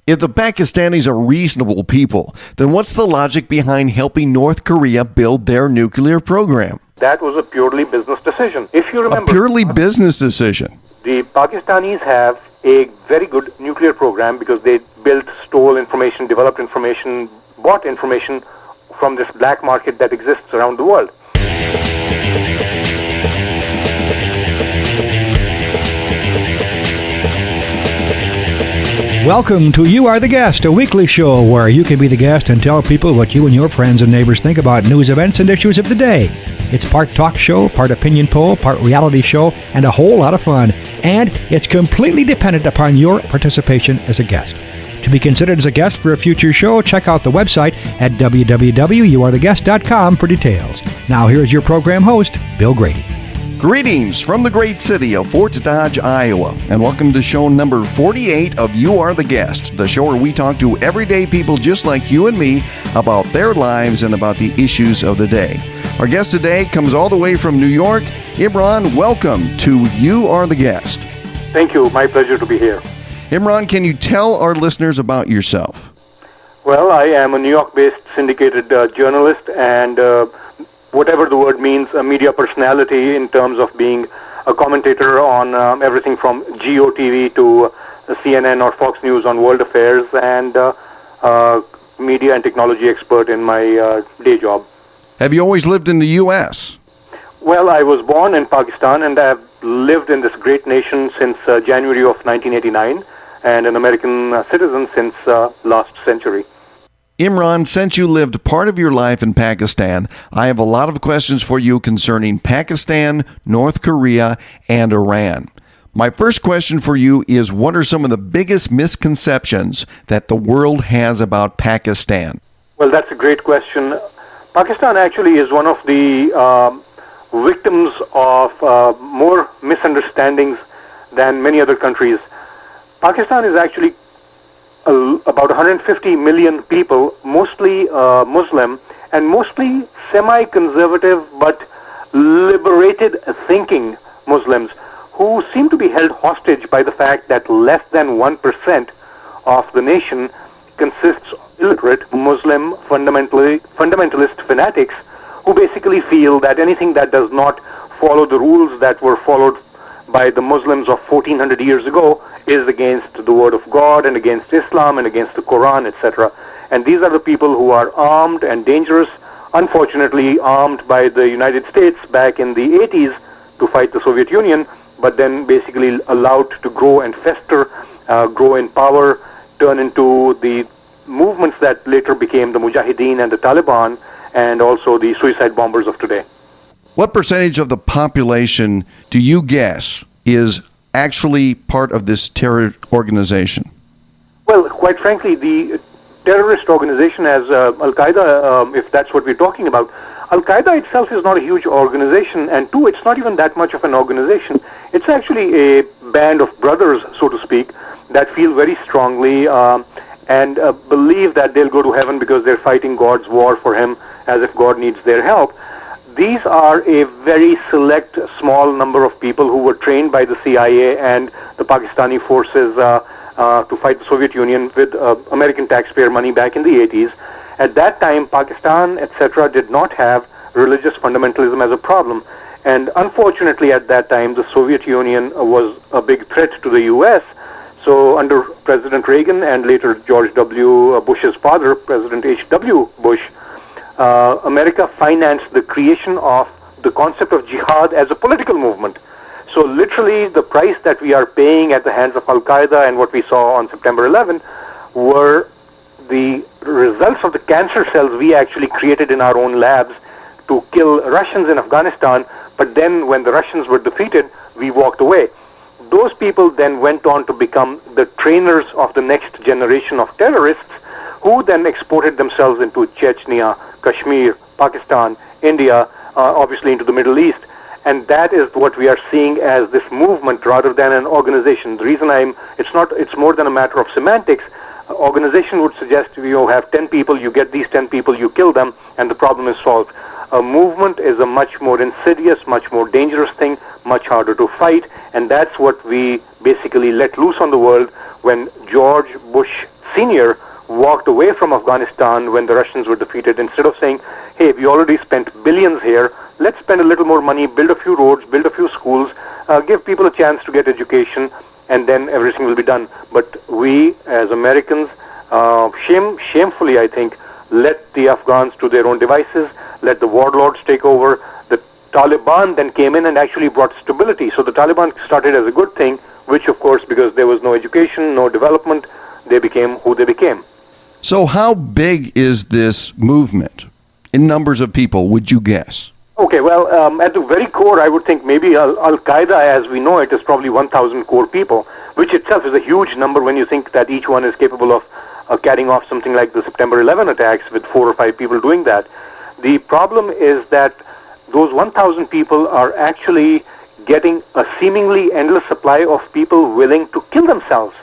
If the Pakistanis are reasonable people, then what's the logic behind helping North Korea build their nuclear program? That was a purely business decision. If you remember, A purely business decision. the Pakistanis have a very good nuclear program because they built, stole information, developed information, bought information from this black market that exists around the world. Welcome to You Are the Guest, a weekly show where you can be the guest and tell people what you and your friends and neighbors think about news events and issues of the day. It's part talk show, part opinion poll, part reality show, and a whole lot of fun. And it's completely dependent upon your participation as a guest. To be considered as a guest for a future show, check out the website at www.youaretheguest.com for details. Now here's your program host, Bill Grady. Greetings from the great city of Fort Dodge, Iowa, and welcome to show number 48 of You Are the Guest, the show where we talk to everyday people just like you and me about their lives and about the issues of the day. Our guest today comes all the way from New York. Imran, welcome to You Are the Guest. Thank you. My pleasure to be here. Imran, can you tell our listeners about yourself? Well, I am a New York-based syndicated journalist and whatever the word means, a media personality in terms of being a commentator on everything from GOTV to CNN or Fox News on world affairs, and media and technology expert in my day job. Have you always lived in the U.S.? Well, I was born in Pakistan and I have lived in this great nation since January of 1989 and an American citizen since last century. Imran, since you lived part of your life in Pakistan, I have a lot of questions for you concerning Pakistan, North Korea, and Iran. My first question for you is, what are some of the biggest misconceptions that the world has about Pakistan? Well, that's a great question. Pakistan actually is one of the victims of more misunderstandings than many other countries. Pakistan is actually about 150 million people, mostly Muslim and mostly semi-conservative but liberated thinking Muslims who seem to be held hostage by the fact that less than 1% of the nation consists of illiterate Muslim fundamentalist fanatics who basically feel that anything that does not follow the rules that were followed by the Muslims of 1400 years ago is against the word of God and against Islam and against the Quran, etc. And these are the people who are armed and dangerous, unfortunately armed by the United States back in the 80s to fight the Soviet Union, but then basically allowed to grow and fester, grow in power, turn into the movements that later became the Mujahideen and the Taliban, and also the suicide bombers of today. What percentage of the population do you guess is actually part of this terror organization? Well, quite frankly, the terrorist organization as Al-Qaeda, if that's what we're talking about, Al-Qaeda itself is not a huge organization, and two, it's not even that much of an organization. It's actually a band of brothers, so to speak, that feel very strongly and believe that they'll go to heaven because they're fighting God's war for him as if God needs their help. These are a very select, small number of people who were trained by the CIA and the Pakistani forces to fight the Soviet Union with American taxpayer money back in the 80s. At that time, Pakistan, etc., did not have religious fundamentalism as a problem. And unfortunately, at that time, the Soviet Union was a big threat to the U.S., so under President Reagan and later George W. Bush's father, President H.W. Bush, America financed the creation of the concept of jihad as a political movement. So literally the price that we are paying at the hands of Al-Qaeda and what we saw on September 11 were the results of the cancer cells we actually created in our own labs to kill Russians in Afghanistan, but then when the Russians were defeated, we walked away. Those people then went on to become the trainers of the next generation of terrorists who then exported themselves into Chechnya, Kashmir, Pakistan, India, obviously into the Middle East. And that is what we are seeing as this movement rather than an organization. The reason it's more than a matter of semantics. Organization would suggest you have 10 people, you get these 10 people, you kill them, and the problem is solved. A movement is a much more insidious, much more dangerous thing, much harder to fight, and that's what we basically let loose on the world when George Bush Sr. walked away from Afghanistan when the Russians were defeated. Instead of saying, hey, we already spent billions here, let's spend a little more money, build a few roads, build a few schools, give people a chance to get education, and then everything will be done. But we, as Americans, shamefully, I think, let the Afghans to their own devices, let the warlords take over. The Taliban then came in and actually brought stability. So the Taliban started as a good thing, which, of course, because there was no education, no development, they became who they became. So how big is this movement in numbers of people, would you guess? Okay, well, at the very core, I would think maybe Al-Qaeda, as we know it, is probably 1,000 core people, which itself is a huge number when you think that each one is capable of carrying off something like the September 11 attacks with 4 or 5 people doing that. The problem is that those 1,000 people are actually getting a seemingly endless supply of people willing to kill themselves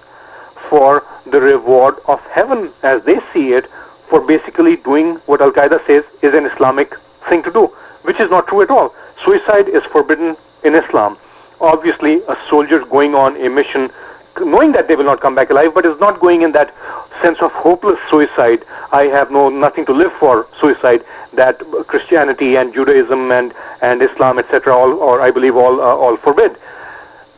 for the reward of heaven, as they see it, for basically doing what Al-Qaeda says is an Islamic thing to do, which is not true at all. Suicide is forbidden in Islam. Obviously, a soldier going on a mission, knowing that they will not come back alive, but is not going in that sense of hopeless suicide, I have nothing to live for suicide, that Christianity and Judaism and Islam, etc., or I believe all forbid.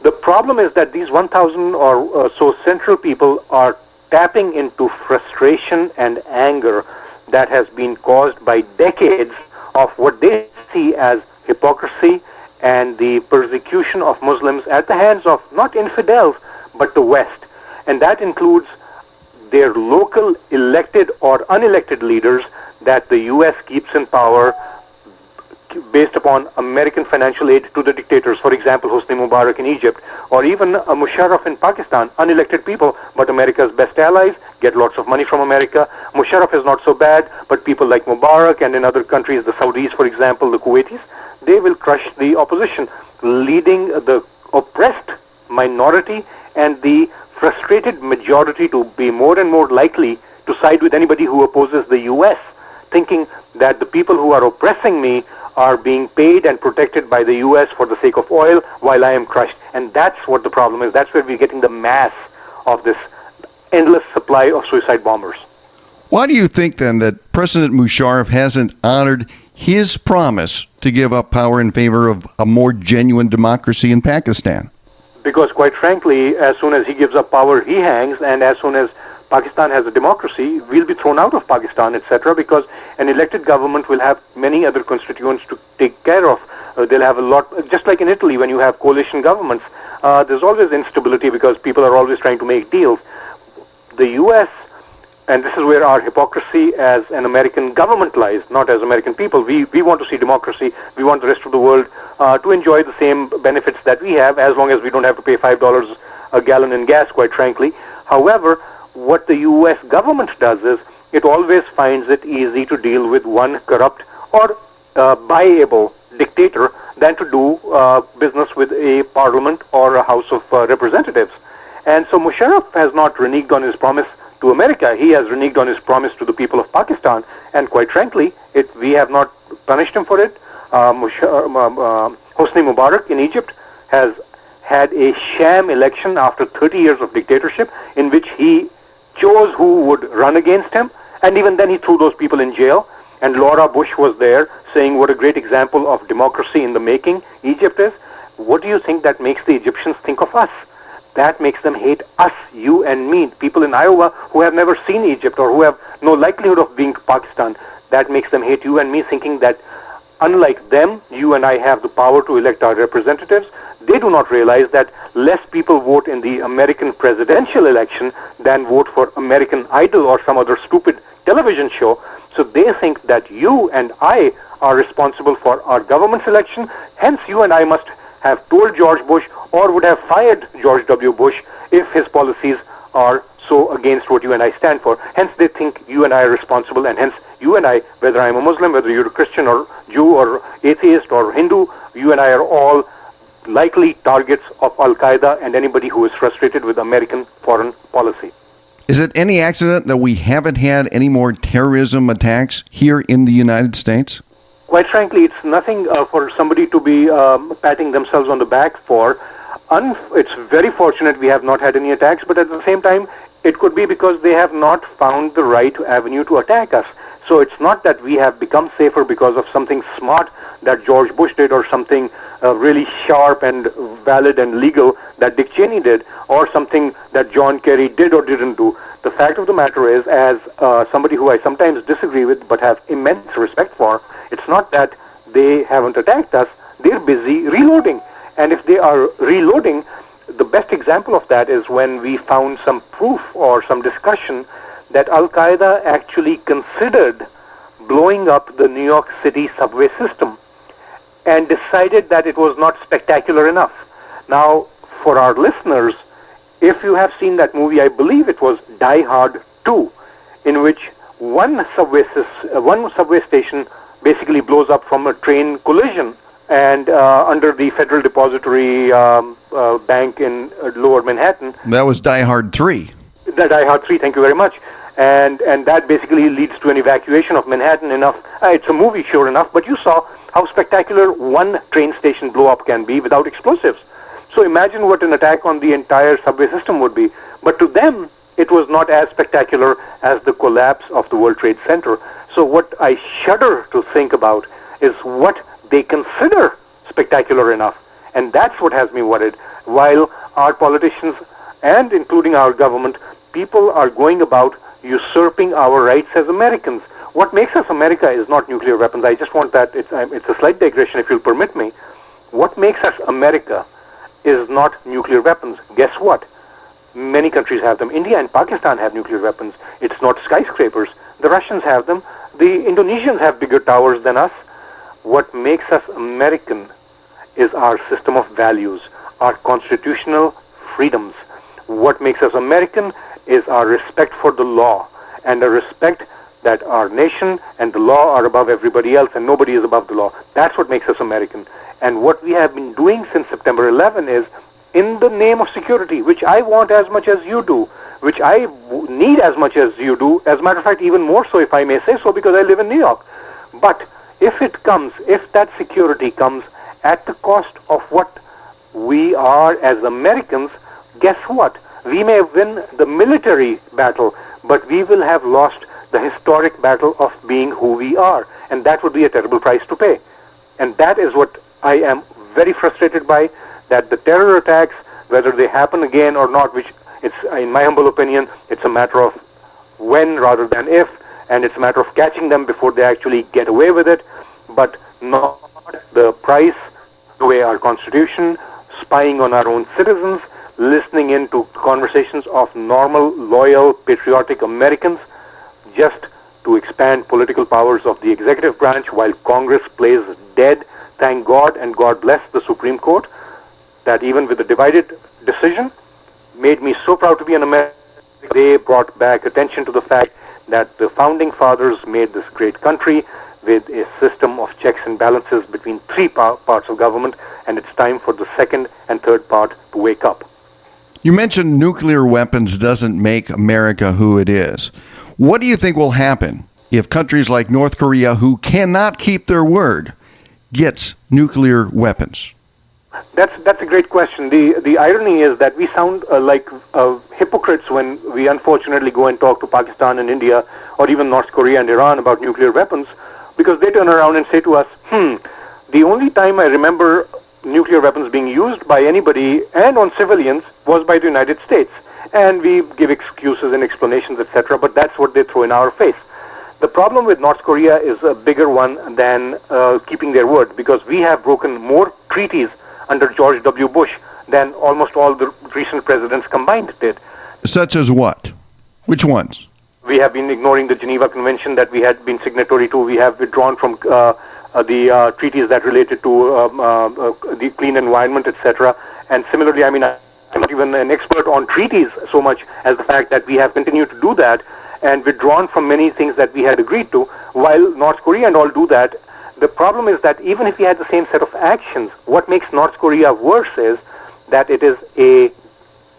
The problem is that these 1,000 or so central people are tapping into frustration and anger that has been caused by decades of what they see as hypocrisy and the persecution of Muslims at the hands of not infidels, but the West. And that includes their local elected or unelected leaders that the U.S. keeps in power based upon American financial aid to the dictators. For example, Hosni Mubarak in Egypt, or even Musharraf in Pakistan, unelected people, but America's best allies, get lots of money from America. Musharraf is not so bad, but people like Mubarak and in other countries, the Saudis, for example, the Kuwaitis, they will crush the opposition, leading the oppressed minority and the frustrated majority to be more and more likely to side with anybody who opposes the U.S., thinking that the people who are oppressing me are being paid and protected by the U.S. for the sake of oil while I am crushed. And that's what the problem is. That's where we're getting the mass of this endless supply of suicide bombers. Why do you think then that President Musharraf hasn't honored his promise to give up power in favor of a more genuine democracy in Pakistan? Because quite frankly, as soon as he gives up power, he hangs, and as soon as Pakistan has a democracy, we'll be thrown out of Pakistan, etc., because an elected government will have many other constituents to take care of. They'll have a lot, just like in Italy, when you have coalition governments, there's always instability because people are always trying to make deals. The U.S., and this is where our hypocrisy as an American government lies, not as American people. We want to see democracy. We want the rest of the world to enjoy the same benefits that we have, as long as we don't have to pay $5 a gallon in gas, quite frankly. However, what the U.S. government does is it always finds it easy to deal with one corrupt or buyable dictator than to do business with a parliament or a House of Representatives. And so Musharraf has not reneged on his promise to America. He has reneged on his promise to the people of Pakistan, and quite frankly, we have not punished him for it. Hosni Mubarak in Egypt has had a sham election after 30 years of dictatorship in which he chose who would run against him, and even then he threw those people in jail. And Laura Bush was there saying what a great example of democracy in the making Egypt is. What do you think that makes the Egyptians think of us? That makes them hate us, you and me, people in Iowa who have never seen Egypt or who have no likelihood of being Pakistan. That makes them hate you and me, thinking that unlike them, you and I have the power to elect our representatives. They do not realize that less people vote in the American presidential election than vote for American Idol or some other stupid television show. So they think that you and I are responsible for our government selection. Hence, you and I must have told George Bush or would have fired George W. Bush if his policies are so against what you and I stand for. Hence, they think you and I are responsible, and hence you and I, whether I'm a Muslim, whether you're a Christian or Jew or atheist or Hindu, you and I are all likely targets of Al-Qaeda and anybody who is frustrated with American foreign policy. Is it any accident that we haven't had any more terrorism attacks here in the United States? Quite frankly, it's nothing for somebody to be patting themselves on the back for. It's very fortunate we have not had any attacks, but at the same time, it could be because they have not found the right avenue to attack us. So it's not that we have become safer because of something smart that George Bush did, or something really sharp and valid and legal that Dick Cheney did, or something that John Kerry did or didn't do. The fact of the matter is, as somebody who I sometimes disagree with but have immense respect for, it's not that they haven't attacked us, they're busy reloading. And if they are reloading, the best example of that is when we found some proof or some discussion that Al-Qaeda actually considered blowing up the New York City subway system and decided that it was not spectacular enough. Now, for our listeners, if you have seen that movie, I believe it was Die Hard 2, in which one subway station basically blows up from a train collision, and under the Federal Depository Bank in Lower Manhattan. That was Die Hard 3. The Die Hard 3, thank you very much. And that basically leads to an evacuation of Manhattan enough. It's a movie, sure enough, but you saw how spectacular one train station blow-up can be without explosives. So imagine what an attack on the entire subway system would be. But to them, it was not as spectacular as the collapse of the World Trade Center. So what I shudder to think about is what they consider spectacular enough. And that's what has me worried. While our politicians, and including our government, people are going about usurping our rights as Americans. What makes us America is not nuclear weapons. I just want that, it's a slight digression if you'll permit me. What makes us America is not nuclear weapons. Guess what? Many countries have them. India and Pakistan have nuclear weapons. It's not skyscrapers. The Russians have them. The Indonesians have bigger towers than us. What makes us American is our system of values, our constitutional freedoms. What makes us American is our respect for the law, and the respect that our nation and the law are above everybody else and nobody is above the law. That's what makes us American. And what we have been doing since September 11 is, in the name of security, which I want as much as you do, which I need as much as you do, as a matter of fact, even more so if I may say so, because I live in New York. But if that security comes at the cost of what we are as Americans, guess what? We may win the military battle, but we will have lost the historic battle of being who we are. And that would be a terrible price to pay. And that is what I am very frustrated by, that the terror attacks, whether they happen again or not, which it's, in my humble opinion, it's a matter of when rather than if, and it's a matter of catching them before they actually get away with it, but not the price, the way our Constitution, spying on our own citizens, listening into conversations of normal, loyal, patriotic Americans, just to expand political powers of the executive branch while Congress plays dead. Thank God, and God bless the Supreme Court, that even with a divided decision, made me so proud to be an American. They brought back attention to the fact that the Founding Fathers made this great country with a system of checks and balances between three parts of government, and it's time for the second and third part to wake up. You mentioned nuclear weapons doesn't make America who it is. What do you think will happen if countries like North Korea, who cannot keep their word, gets nuclear weapons? That's a great question. The irony is that we sound like hypocrites when we unfortunately go and talk to Pakistan and India, or even North Korea and Iran about nuclear weapons, because they turn around and say to us, the only time I remember nuclear weapons being used by anybody and on civilians was by the United States. And we give excuses and explanations, etc., but that's what they throw in our face. The problem with North Korea is a bigger one than keeping their word, because we have broken more treaties under George W. Bush than almost all the recent presidents combined did. Such as what? Which ones? We have been ignoring the Geneva Convention that we had been signatory to. We have withdrawn from the treaties that related to the clean environment, etc. And similarly, I mean, I'm not even an expert on treaties so much as the fact that we have continued to do that and withdrawn from many things that we had agreed to, while North Korea and all do that. The problem is that even if we had the same set of actions, what makes North Korea worse is that it is a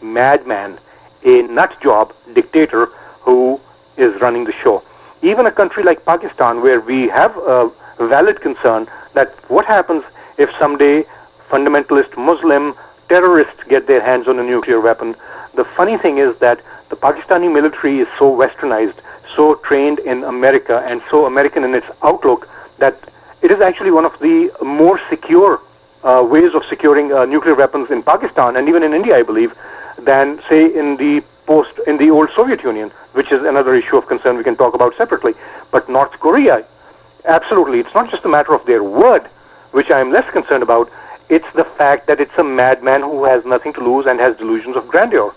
madman, a nut job dictator who is running the show. Even a country like Pakistan, where we have a valid concern that what happens if someday fundamentalist Muslim terrorists get their hands on a nuclear weapon. The funny thing is that the Pakistani military is so westernized, so trained in America, and so American in its outlook that it is actually one of the more secure ways of securing nuclear weapons in Pakistan and even in India, I believe, than say in the old Soviet Union, which is another issue of concern we can talk about separately. But North Korea, absolutely, it's not just a matter of their word, which I am less concerned about. It's the fact that it's a madman who has nothing to lose and has delusions of grandeur.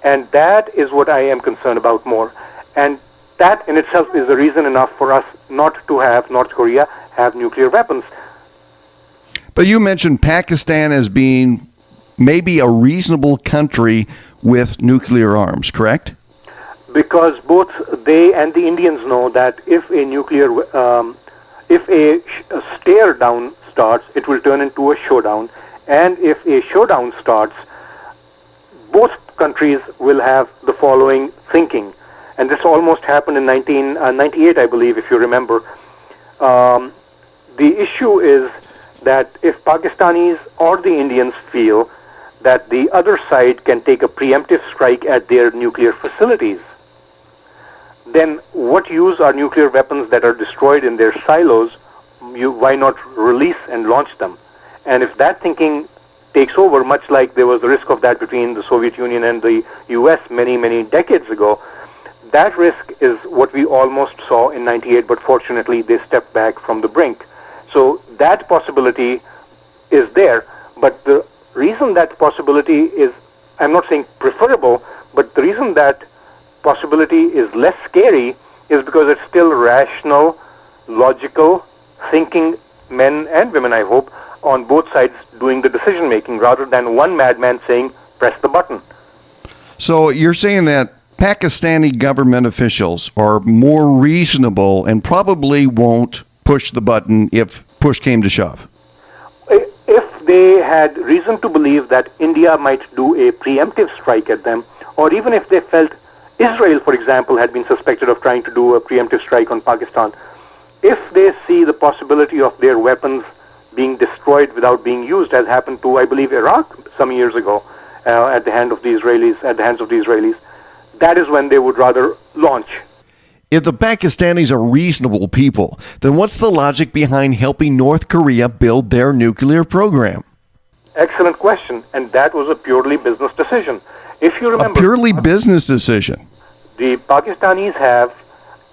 And that is what I am concerned about more. And that in itself is a reason enough for us not to have North Korea have nuclear weapons. But you mentioned Pakistan as being maybe a reasonable country with nuclear arms, correct? Because both they and the Indians know that if a stare down starts, it will turn into a showdown. And if a showdown starts, both countries will have the following thinking. And this almost happened in 1998, I believe, if you remember. The issue is that if Pakistanis or the Indians feel that the other side can take a preemptive strike at their nuclear facilities, then what use are nuclear weapons that are destroyed in their silos? Why not release and launch them? And if that thinking takes over, much like there was the risk of that between the Soviet Union and the US many, many decades ago, that risk is what we almost saw in 98, but fortunately they stepped back from the brink. So that possibility is there, but the reason that possibility is, I'm not saying preferable, but the reason that possibility is less scary is because it's still rational, logical, thinking men and women, I hope, on both sides doing the decision making rather than one madman saying, press the button. So you're saying that Pakistani government officials are more reasonable and probably won't push the button if push came to shove? If they had reason to believe that India might do a preemptive strike at them, or even if they felt Israel, for example, had been suspected of trying to do a preemptive strike on Pakistan, if they see the possibility of their weapons being destroyed without being used, as happened to, I believe, Iraq some years ago, at the hands of the Israelis, that is when they would rather launch. If the Pakistanis are reasonable people, then what's the logic behind helping North Korea build their nuclear program? Excellent question, and that was a purely business decision. If you remember, a purely business decision. The Pakistanis have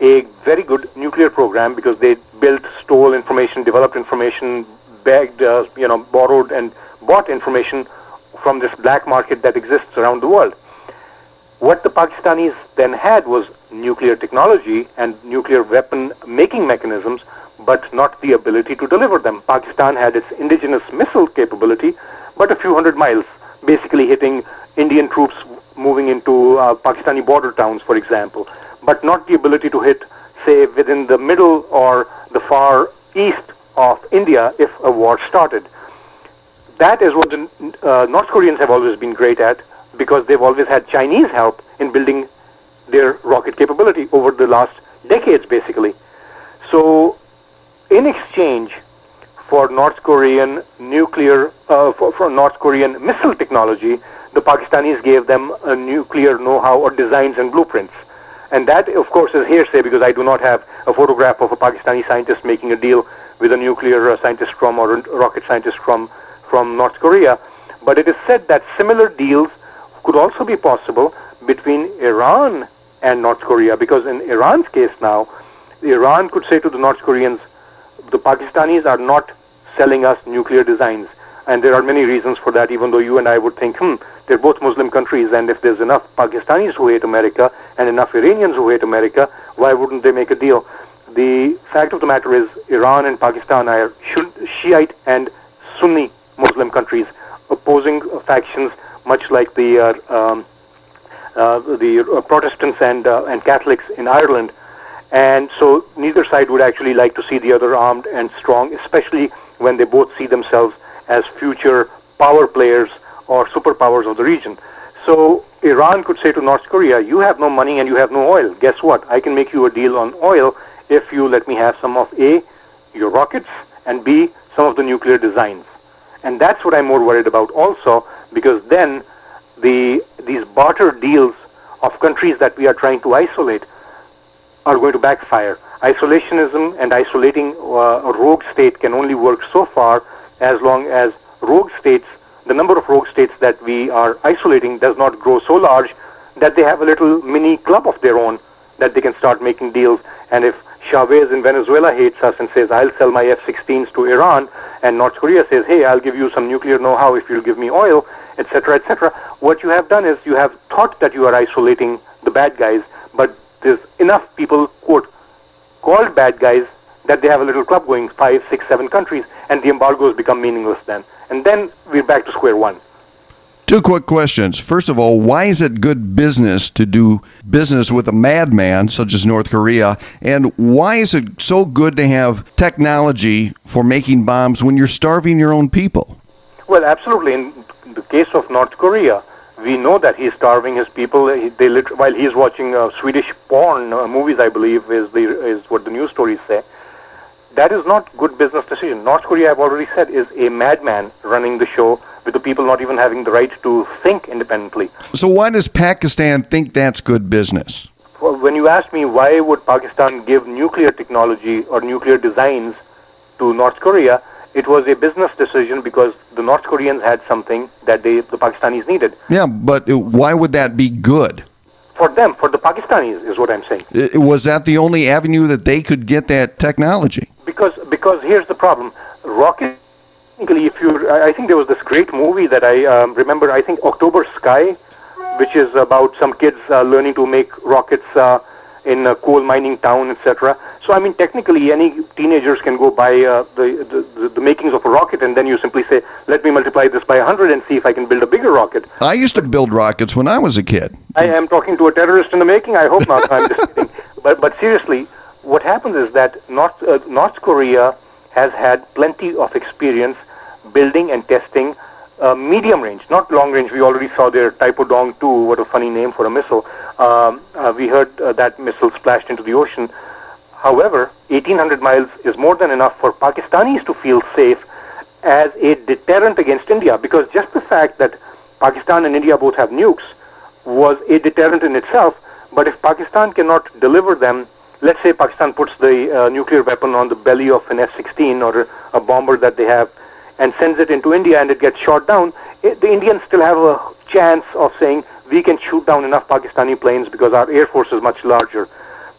a very good nuclear program because they built, stole information, developed information, bagged, borrowed and bought information from this black market that exists around the world. What the Pakistanis then had was nuclear technology and nuclear weapon making mechanisms, but not the ability to deliver them. Pakistan had its indigenous missile capability, but a few hundred miles, basically hitting Indian troops moving into Pakistani border towns, for example, but not the ability to hit, say, within the middle or the far east of India if a war started. That is what the North Koreans have always been great at, because they've always had Chinese help in building their rocket capability over the last decades, basically. So, in exchange for North Korean for North Korean missile technology, the Pakistanis gave them a nuclear know-how or designs and blueprints. And that, of course, is hearsay because I do not have a photograph of a Pakistani scientist making a deal with a nuclear scientist from or a rocket scientist from North Korea. But it is said that similar deals could also be possible between Iran and North Korea, because in Iran's case now, Iran could say to the North Koreans, the Pakistanis are not selling us nuclear designs. And there are many reasons for that, even though you and I would think, they're both Muslim countries, and if there's enough Pakistanis who hate America and enough Iranians who hate America, why wouldn't they make a deal? The fact of the matter is, Iran and Pakistan are Shiite and Sunni Muslim countries, opposing factions, much like the Protestants and Catholics in Ireland. And so neither side would actually like to see the other armed and strong, especially when they both see themselves as future power players or superpowers of the region. So Iran could say to North Korea, you have no money and you have no oil. Guess what? I can make you a deal on oil if you let me have some of A, your rockets, and B, some of the nuclear designs. And that's what I'm more worried about also, because then these barter deals of countries that we are trying to isolate are going to backfire. Isolationism and isolating a rogue state can only work so far as long as the number of rogue states that we are isolating does not grow so large that they have a little mini club of their own that they can start making deals. And if Chavez in Venezuela hates us and says, I'll sell my F-16s to Iran, and North Korea says, hey, I'll give you some nuclear know-how if you'll give me oil, etc., etc., what you have done is you have thought that you are isolating the bad guys, but there's enough people, quote, called bad guys, that they have a little club going, 5, 6, 7 countries, and the embargoes become meaningless then. And then we're back to square one. Two quick questions. First of all, why is it good business to do business with a madman such as North Korea? And why is it so good to have technology for making bombs when you're starving your own people? Well, absolutely. In the case of North Korea, we know that he's starving his people. While he's watching Swedish porn movies, I believe, is what the news stories say. That is not good business decision. North Korea, I've already said, is a madman running the show, with the people not even having the right to think independently. So why does Pakistan think that's good business? Well, when you ask me why would Pakistan give nuclear technology or nuclear designs to North Korea, it was a business decision because the North Koreans had something that the Pakistanis needed. Yeah, but why would that be good? For them, for the Pakistanis, is what I'm saying. Was that the only avenue that they could get that technology? Because here's the problem. Rocket, I think there was this great movie that I remember, I think October Sky, which is about some kids learning to make rockets in a coal mining town, etc. So, I mean, technically, any teenagers can go buy the makings of a rocket, and then you simply say, let me multiply this by 100 and see if I can build a bigger rocket. I used to build rockets when I was a kid. I am talking to a terrorist in the making? I hope not. I'm just kidding. But seriously, what happens is that North Korea has had plenty of experience building and testing medium range, not long range. We already saw their Taepodong 2, what a funny name for a missile. We heard that missile splashed into the ocean. However, 1,800 miles is more than enough for Pakistanis to feel safe as a deterrent against India, because just the fact that Pakistan and India both have nukes was a deterrent in itself. But if Pakistan cannot deliver them, let's say Pakistan puts the nuclear weapon on the belly of an F-16 or a bomber that they have and sends it into India and it gets shot down, the Indians still have a chance of saying, we can shoot down enough Pakistani planes because our air force is much larger.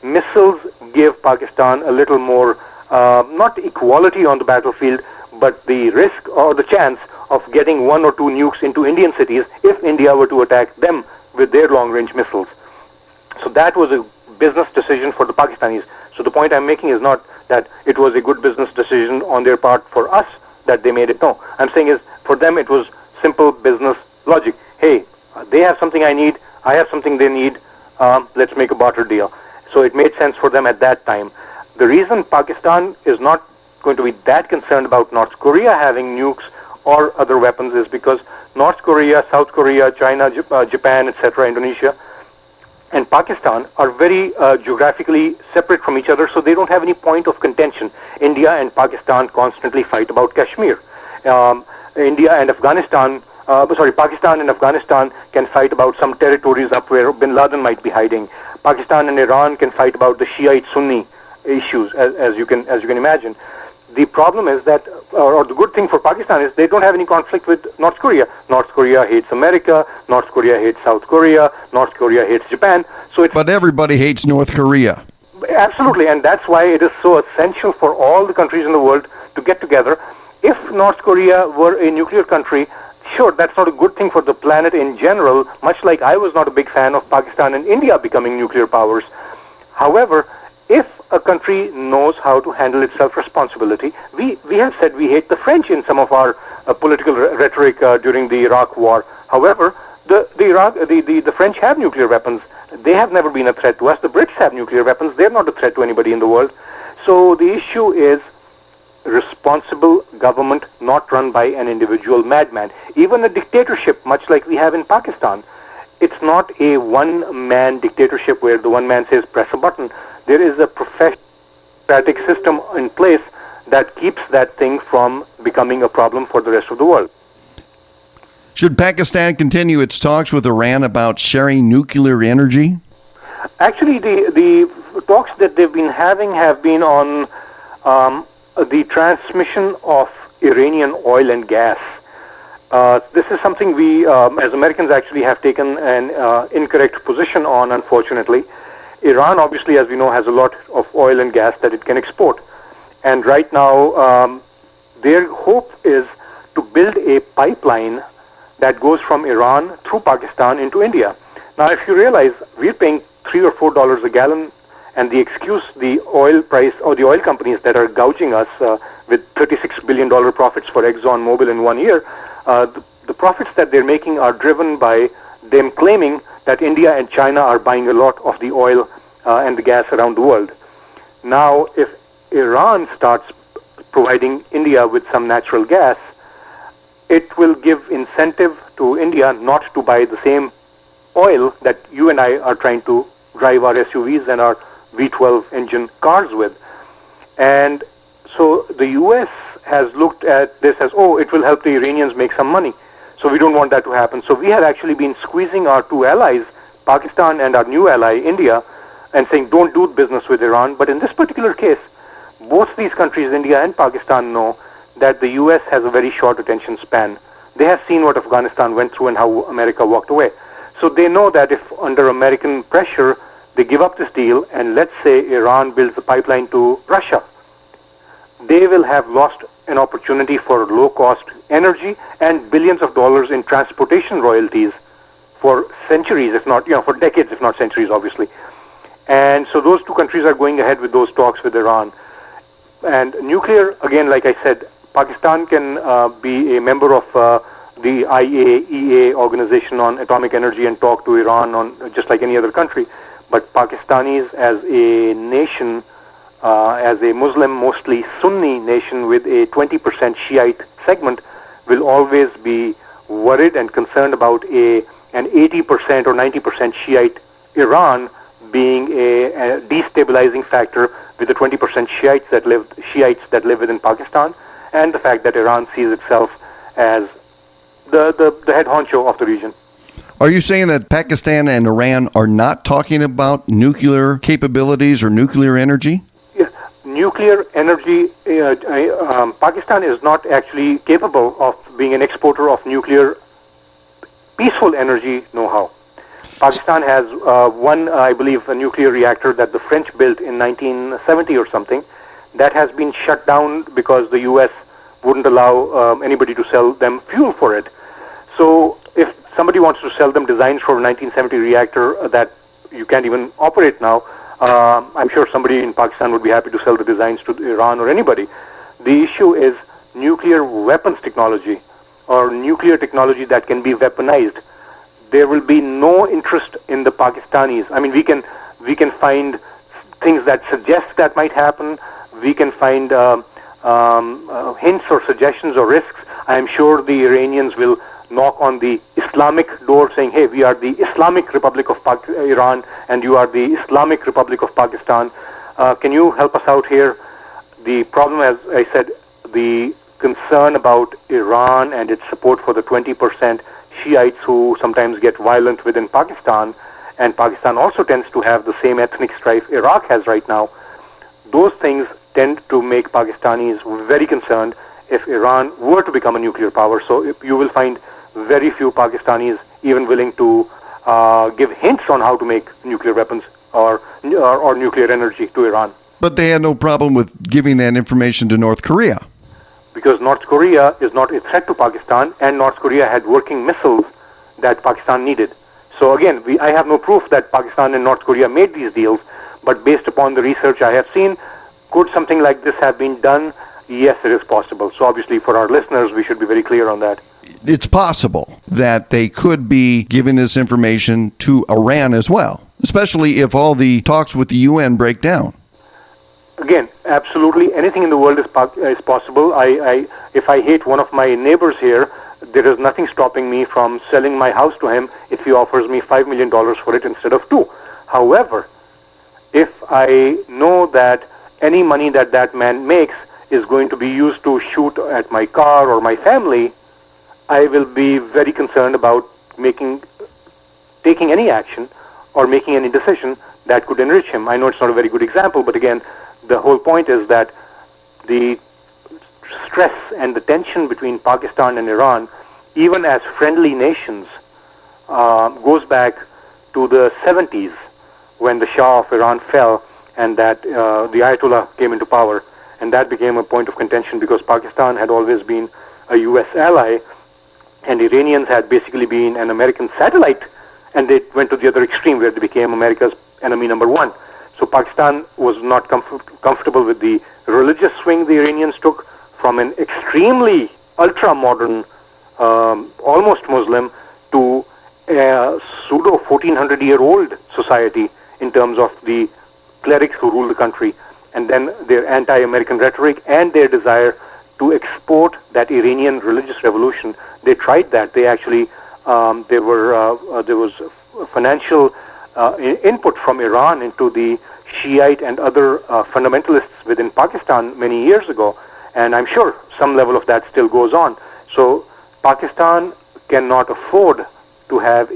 Missiles give Pakistan a little more, not equality on the battlefield, but the risk or the chance of getting 1 or 2 nukes into Indian cities if India were to attack them with their long-range missiles. So that was a business decision for the Pakistanis. So the point I'm making is not that it was a good business decision on their part for us that they made it. No, I'm saying is for them it was simple business logic. Hey, they have something I need, I have something they need, let's make a barter deal. So it made sense for them at that time. The reason Pakistan is not going to be that concerned about North Korea having nukes or other weapons is because North Korea, South Korea, China, Japan, etc., Indonesia, and Pakistan are very geographically separate from each other, so they don't have any point of contention. India and Pakistan constantly fight about Kashmir. Pakistan and Afghanistan can fight about some territories up where bin Laden might be hiding. Pakistan and Iran can fight about the Shiite-Sunni issues, as you can imagine. The problem is that, or the good thing for Pakistan is they don't have any conflict with North Korea. North Korea hates America, North Korea hates South Korea, North Korea hates Japan. But everybody hates North Korea. Absolutely, and that's why it is so essential for all the countries in the world to get together. If North Korea were a nuclear country, sure, that's not a good thing for the planet in general, much like I was not a big fan of Pakistan and India becoming nuclear powers. However, if a country knows how to handle its self-responsibility, we have said we hate the French in some of our political rhetoric during the Iraq War. However, the French have nuclear weapons. They have never been a threat to us. The Brits have nuclear weapons. They're not a threat to anybody in the world. So the issue is responsible government not run by an individual madman. Even a dictatorship, much like we have in Pakistan, it's not a one-man dictatorship where the one man says press a button. There is a professional system in place that keeps that thing from becoming a problem for the rest of the world. Should Pakistan continue its talks with Iran about sharing nuclear energy? Actually, the talks that they've been having have been on the transmission of Iranian oil and gas. This is something we, as Americans, actually have taken an incorrect position on, unfortunately. Iran, obviously, as we know, has a lot of oil and gas that it can export. And right now, their hope is to build a pipeline that goes from Iran through Pakistan into India. Now, if you realize, we're paying $3 or $4 a gallon, and the excuse, the oil price, or the oil companies that are gouging us with $36 billion profits for ExxonMobil in 1 year, the profits that they're making are driven by them claiming that India and China are buying a lot of the oil and the gas around the world. Now, if Iran starts providing India with some natural gas, it will give incentive to India not to buy the same oil that you and I are trying to drive our SUVs and our V12 engine cars with. And so the US has looked at this as, oh, it will help the Iranians make some money. So we don't want that to happen. So we have actually been squeezing our two allies, Pakistan and our new ally, India, and saying, don't do business with Iran. But in this particular case, both these countries, India and Pakistan, know that the US has a very short attention span. They have seen what Afghanistan went through and how America walked away. So they know that if under American pressure, they give up this deal, and let's say Iran builds a pipeline to Russia, they will have lost an opportunity for low-cost energy and billions of dollars in transportation royalties for centuries, if not, for decades, if not centuries, obviously. And so those two countries are going ahead with those talks with Iran. And nuclear, again, like I said, Pakistan can be a member of the IAEA organization on atomic energy and talk to Iran on just like any other country. But Pakistanis as a nation, as a Muslim, mostly Sunni nation with a 20% Shiite segment, will always be worried and concerned about an 80% or 90% Shiite Iran being a destabilizing factor with the 20% Shiites that live within Pakistan, and the fact that Iran sees itself as the head honcho of the region. Are you saying that Pakistan and Iran are not talking about nuclear capabilities or nuclear energy? Yeah. Nuclear energy, Pakistan is not actually capable of being an exporter of nuclear peaceful energy know-how. Pakistan has one, I believe, a nuclear reactor that the French built in 1970 or something that has been shut down because the U.S. wouldn't allow anybody to sell them fuel for it. So if somebody wants to sell them designs for a 1970 reactor that you can't even operate now, I'm sure somebody in Pakistan would be happy to sell the designs to Iran or anybody. The issue is nuclear weapons technology or nuclear technology that can be weaponized. There will be no interest in the Pakistanis. I mean, we can find things that suggest that might happen. We can find hints or suggestions or risks. I am sure the Iranians will knock on the Islamic door saying, hey, we are the Islamic Republic of Iran and you are the Islamic Republic of Pakistan. Can you help us out here? The problem, as I said, the concern about Iran and its support for the 20% Shiites who sometimes get violent within Pakistan, and Pakistan also tends to have the same ethnic strife Iraq has right now. Those things tend to make Pakistanis very concerned if Iran were to become a nuclear power. So you will find very few Pakistanis even willing to give hints on how to make nuclear weapons or nuclear energy to Iran. But they had no problem with giving that information to North Korea. Because North Korea is not a threat to Pakistan, and North Korea had working missiles that Pakistan needed. So again, I have no proof that Pakistan and North Korea made these deals, but based upon the research I have seen, could something like this have been done? Yes, it is possible. So obviously for our listeners, we should be very clear on that. It's possible that they could be giving this information to Iran as well, especially if all the talks with the UN break down. Again, absolutely anything in the world is possible. If I hate one of my neighbors here, there is nothing stopping me from selling my house to him if he offers me $5 million for it instead of $2 million. However, if I know that any money that man makes is going to be used to shoot at my car or my family, I will be very concerned about taking any action or making any decision that could enrich him. I know it's not a very good example, but again, the whole point is that the stress and the tension between Pakistan and Iran, even as friendly nations, goes back to the 70s when the Shah of Iran fell and that the Ayatollah came into power. And that became a point of contention because Pakistan had always been a U.S. ally and Iranians had basically been an American satellite, and they went to the other extreme where they became America's enemy number one. So Pakistan was not comfortable with the religious swing the Iranians took from an extremely ultra-modern, almost Muslim, to a pseudo 1400-year-old society in terms of the clerics who rule the country, and then their anti-American rhetoric and their desire to export that Iranian religious revolution. They tried that. They actually, there was financial input from Iran into the Shiite and other fundamentalists within Pakistan many years ago, and I'm sure some level of that still goes on. So Pakistan cannot afford to have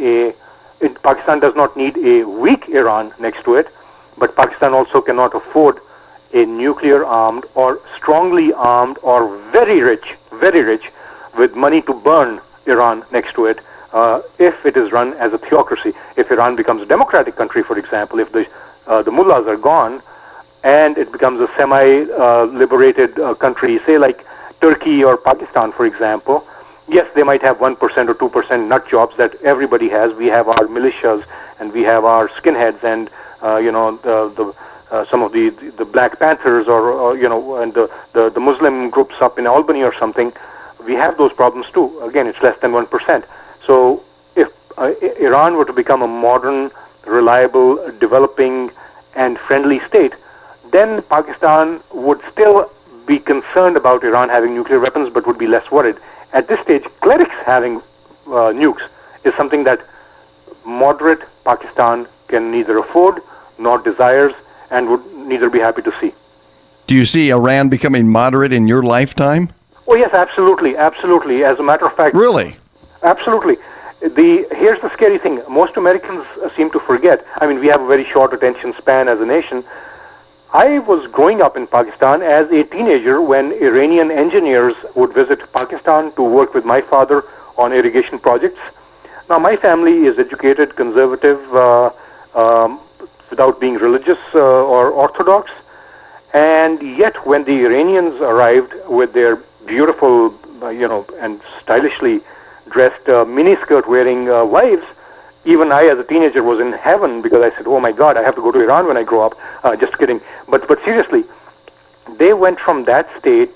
Pakistan does not need a weak Iran next to it, but Pakistan also cannot afford a nuclear-armed or strongly armed or very rich with money to burn Iran next to it if it is run as a theocracy. If Iran becomes a democratic country, for example, if the mullahs are gone and it becomes a semi-liberated country, say like Turkey or Pakistan, for example, yes, they might have 1% or 2% nut jobs that everybody has. We have our militias and we have our skinheads and some of the Black Panthers or and the Muslim groups up in Albany or something. We have those problems too. Again, it's less than 1%. So if Iran were to become a modern, reliable, developing, and friendly state, then Pakistan would still be concerned about Iran having nuclear weapons, but would be less worried. At this stage, clerics having nukes is something that moderate Pakistan can neither afford nor desires and would neither be happy to see. Do you see Iran becoming moderate in your lifetime? Oh, yes, absolutely, absolutely. As a matter of fact... Really? Absolutely. Here's the scary thing. Most Americans seem to forget. I mean, we have a very short attention span as a nation. I was growing up in Pakistan as a teenager when Iranian engineers would visit Pakistan to work with my father on irrigation projects. Now, my family is educated, conservative, without being religious or orthodox. And yet, when the Iranians arrived with their beautiful, and stylishly dressed miniskirt-wearing wives, even I, as a teenager, was in heaven because I said, "Oh my God, I have to go to Iran when I grow up." Just kidding. But seriously, they went from that state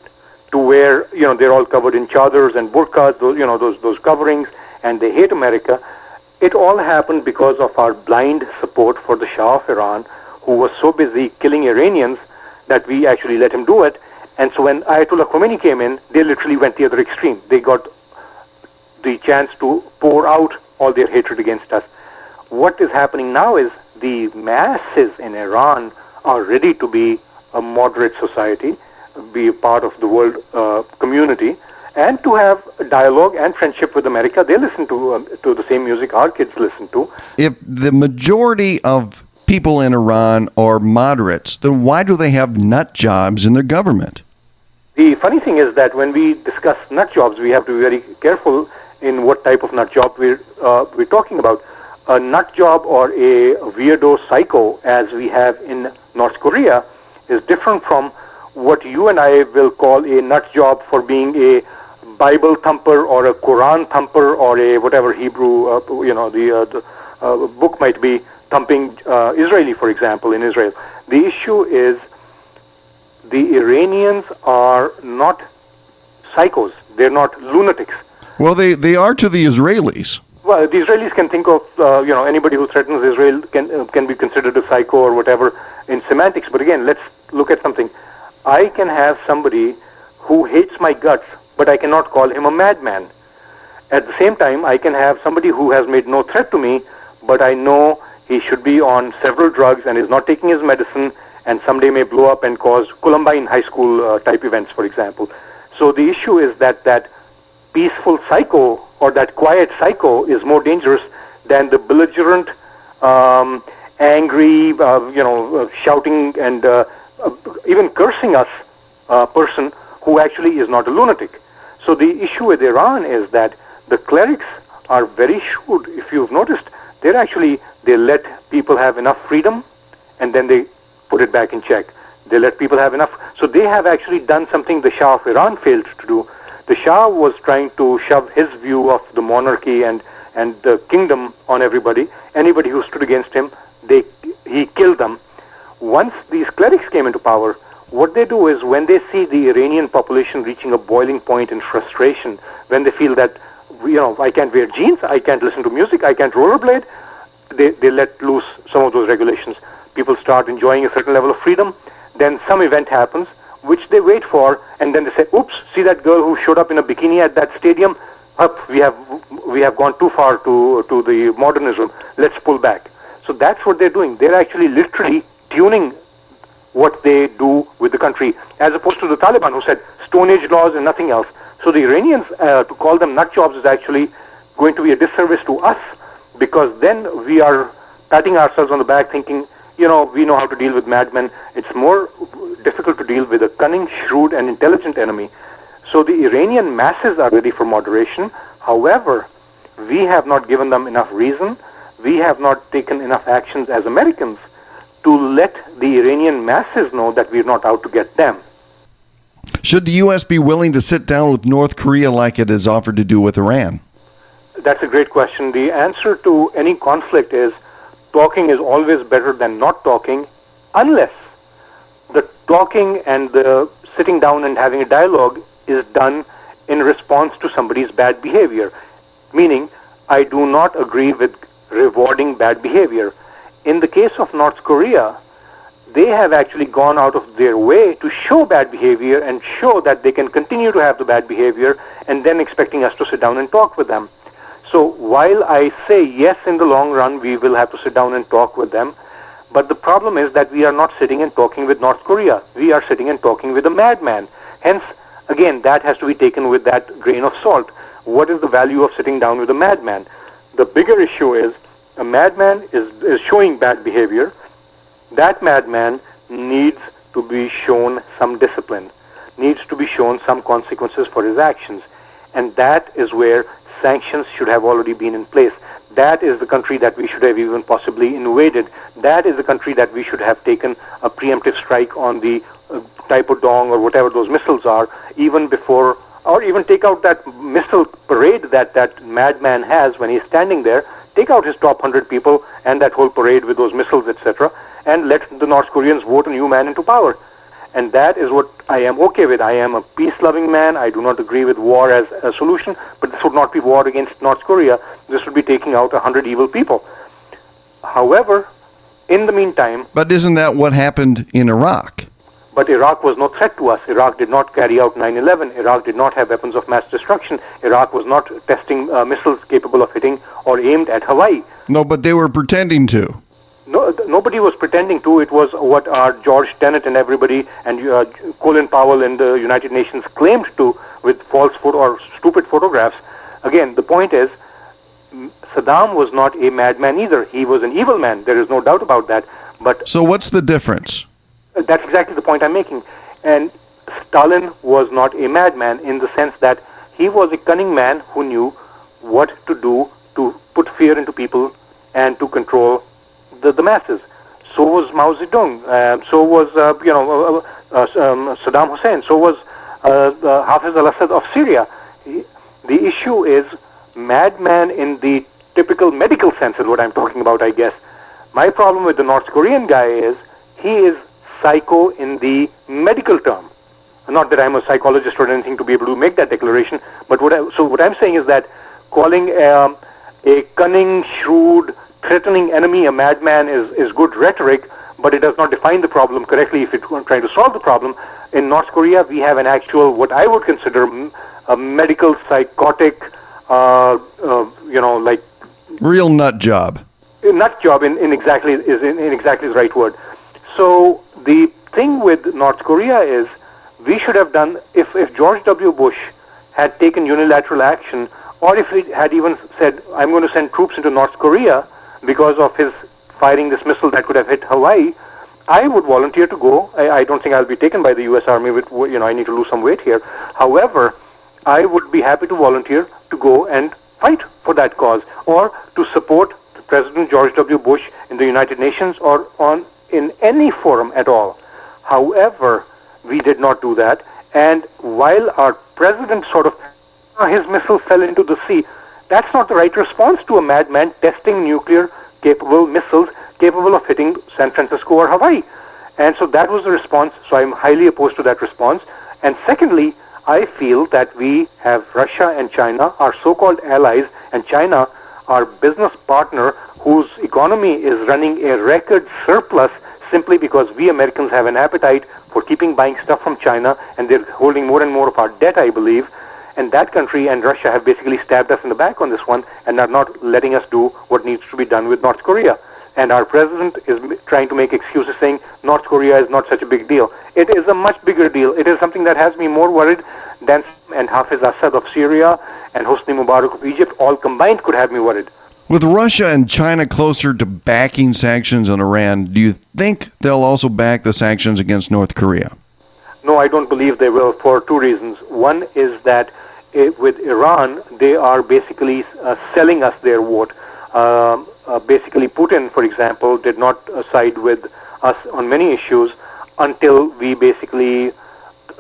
to where they're all covered in chadars and burqas, those coverings, and they hate America. It all happened because of our blind support for the Shah of Iran, who was so busy killing Iranians that we actually let him do it. And so when Ayatollah Khomeini came in, they literally went the other extreme. They got the chance to pour out all their hatred against us. What is happening now is the masses in Iran are ready to be a moderate society, be a part of the world community, and to have a dialogue and friendship with America. They listen to the same music our kids listen to. If the majority of people in Iran are moderates, then why do they have nut jobs in their government? The funny thing is that when we discuss nut jobs, we have to be very careful in what type of nut job we're talking about. A nut job or a weirdo psycho, as we have in North Korea, is different from what you and I will call a nut job for being a Bible thumper or a Quran thumper or a whatever Hebrew, the book might be, thumping Israeli, for example, in Israel. The issue is the Iranians are not psychos. They're not lunatics. Well, they are to the Israelis. Well, the Israelis can think of, anybody who threatens Israel can be considered a psycho or whatever in semantics. But again, let's look at something. I can have somebody who hates my guts, but I cannot call him a madman. At the same time, I can have somebody who has made no threat to me, but I know he should be on several drugs and is not taking his medicine and someday may blow up and cause Columbine high school type events, for example. So the issue is that peaceful psycho or that quiet psycho is more dangerous than the belligerent, angry, shouting and even cursing us person who actually is not a lunatic. So the issue with Iran is that the clerics are very shrewd. If you've noticed, they let people have enough freedom and then they put it back in check. They let people have enough. So they have actually done something the Shah of Iran failed to do. The Shah was trying to shove his view of the monarchy and the kingdom on everybody. Anybody who stood against him, he killed them. Once these clerics came into power, what they do is when they see the Iranian population reaching a boiling point in frustration, when they feel that, I can't wear jeans, I can't listen to music, I can't rollerblade, they let loose some of those regulations. People start enjoying a certain level of freedom. Then some event happens, which they wait for, and then they say, oops, see that girl who showed up in a bikini at that stadium? Up, we have gone too far to the modernism. Let's pull back. So that's what they're doing. They're actually literally tuning what they do with the country, as opposed to the Taliban, who said Stone Age laws and nothing else. So the Iranians, to call them nut jobs is actually going to be a disservice to us, because then we are patting ourselves on the back thinking, we know how to deal with madmen. It's more difficult to deal with a cunning, shrewd, and intelligent enemy. So the Iranian masses are ready for moderation. However, we have not given them enough reason. We have not taken enough actions as Americans to let the Iranian masses know that we're not out to get them. Should the U.S. be willing to sit down with North Korea like it has offered to do with Iran? That's a great question. The answer to any conflict is talking is always better than not talking, unless the talking and the sitting down and having a dialogue is done in response to somebody's bad behavior. Meaning, I do not agree with rewarding bad behavior. In the case of North Korea, they have actually gone out of their way to show bad behavior and show that they can continue to have the bad behavior and then expecting us to sit down and talk with them. So while I say yes, in the long run, we will have to sit down and talk with them, but the problem is that we are not sitting and talking with North Korea. We are sitting and talking with a madman. Hence, again, that has to be taken with that grain of salt. What is the value of sitting down with a madman? The bigger issue is a madman is showing bad behavior. That madman needs to be shown some discipline, needs to be shown some consequences for his actions. And that is where sanctions should have already been in place. That is the country that we should have even possibly invaded. That is the country that we should have taken a preemptive strike on the Taipodong or whatever those missiles are, even before, or even take out that missile parade that madman has when he's standing there, take out his top 100 people and that whole parade with those missiles, etc., and let the North Koreans vote a new man into power. And that is what I am okay with. I am a peace-loving man. I do not agree with war as a solution, but this would not be war against North Korea. This would be taking out 100 evil people. However, in the meantime... But isn't that what happened in Iraq? But Iraq was no threat to us. Iraq did not carry out 9/11. Iraq did not have weapons of mass destruction. Iraq was not testing missiles capable of hitting or aimed at Hawaii. No, but they were pretending to. No, nobody was pretending to. It was what our George Tenet and everybody and Colin Powell in the United Nations claimed to with false or stupid photographs. Again, the point is, Saddam was not a madman either. He was an evil man. There is no doubt about that. But so what's the difference? That's exactly the point I'm making. And Stalin was not a madman in the sense that he was a cunning man who knew what to do to put fear into people and to control the masses. So was Mao Zedong. So was Saddam Hussein. So was Hafiz al-Assad of Syria. The issue is madman in the typical medical sense is what I'm talking about, I guess. My problem with the North Korean guy is he is psycho in the medical term. Not that I'm a psychologist or anything to be able to make that declaration, but what I'm saying is that calling a cunning, shrewd, threatening enemy a madman is good rhetoric, but it does not define the problem correctly if it's trying to solve the problem. In North Korea, we have an actual, what I would consider a medical, psychotic, like... real nut job. Nut job in exactly the right word. So the thing with North Korea is we should have done, if George W. Bush had taken unilateral action, or if he had even said, I'm going to send troops into North Korea because of his firing this missile that could have hit Hawaii, I would volunteer to go. I don't think I'll be taken by the U.S. Army with, I need to lose some weight here. However, I would be happy to volunteer to go and fight for that cause, or to support President George W. Bush in the United Nations or in any forum at all. However, we did not do that, and while our president his missile fell into the sea, that's not the right response to a madman testing nuclear-capable missiles capable of hitting San Francisco or Hawaii. And so that was the response, so I'm highly opposed to that response. And secondly, I feel that we have Russia and China, our so-called allies, and China, our business partner, whose economy is running a record surplus simply because we Americans have an appetite for keeping buying stuff from China, and they're holding more and more of our debt, I believe. And that country and Russia have basically stabbed us in the back on this one and are not letting us do what needs to be done with North Korea. And our president is trying to make excuses saying North Korea is not such a big deal. It is a much bigger deal. It is something that has me more worried than and Hafiz Assad of Syria and Hosni Mubarak of Egypt all combined could have me worried. With Russia and China closer to backing sanctions on Iran, do you think they'll also back the sanctions against North Korea? No, I don't believe they will, for two reasons. One is that with Iran, they are basically selling us their vote. Basically, Putin, for example, did not side with us on many issues until we basically,